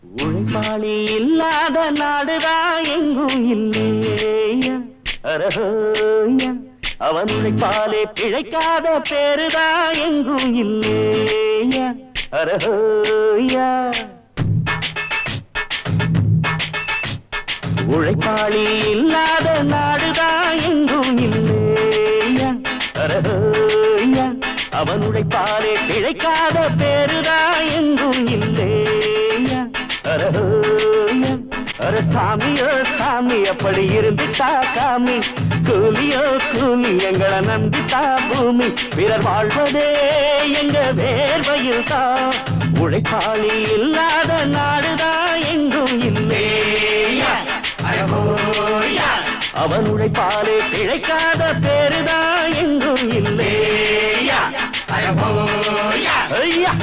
உழைப்பாளி இல்லாத நாடுதான் எங்கும் இல்லையா அரஹோயா அவன் உழைப்பாலே பிழைக்காத பேருதான் எங்கும் இல்லையா அரஹோயா உழைப்பாளி இல்லாத நாடுதான் எங்கும் இல்லையா அரஹோயா அவன் உழைப்பாலே பிழைக்காத பேருதான் எங்கும் இல்லையா அரஹோயா அர சாமியோ சாமி அப்படி இருந்துட்டா காமி கூலியோ கூலி எங்களை நம்பிட்டா பூமி பிறர் வாழ்வதே எங்க வேர்வையில் தான் உழைப்பாளி இல்லாத நாடுதான் எங்கும் இல்லையா அவன் உழைப்பாலே பிழைக்காத பேருதான் எங்கும் இல்லையா ஐயா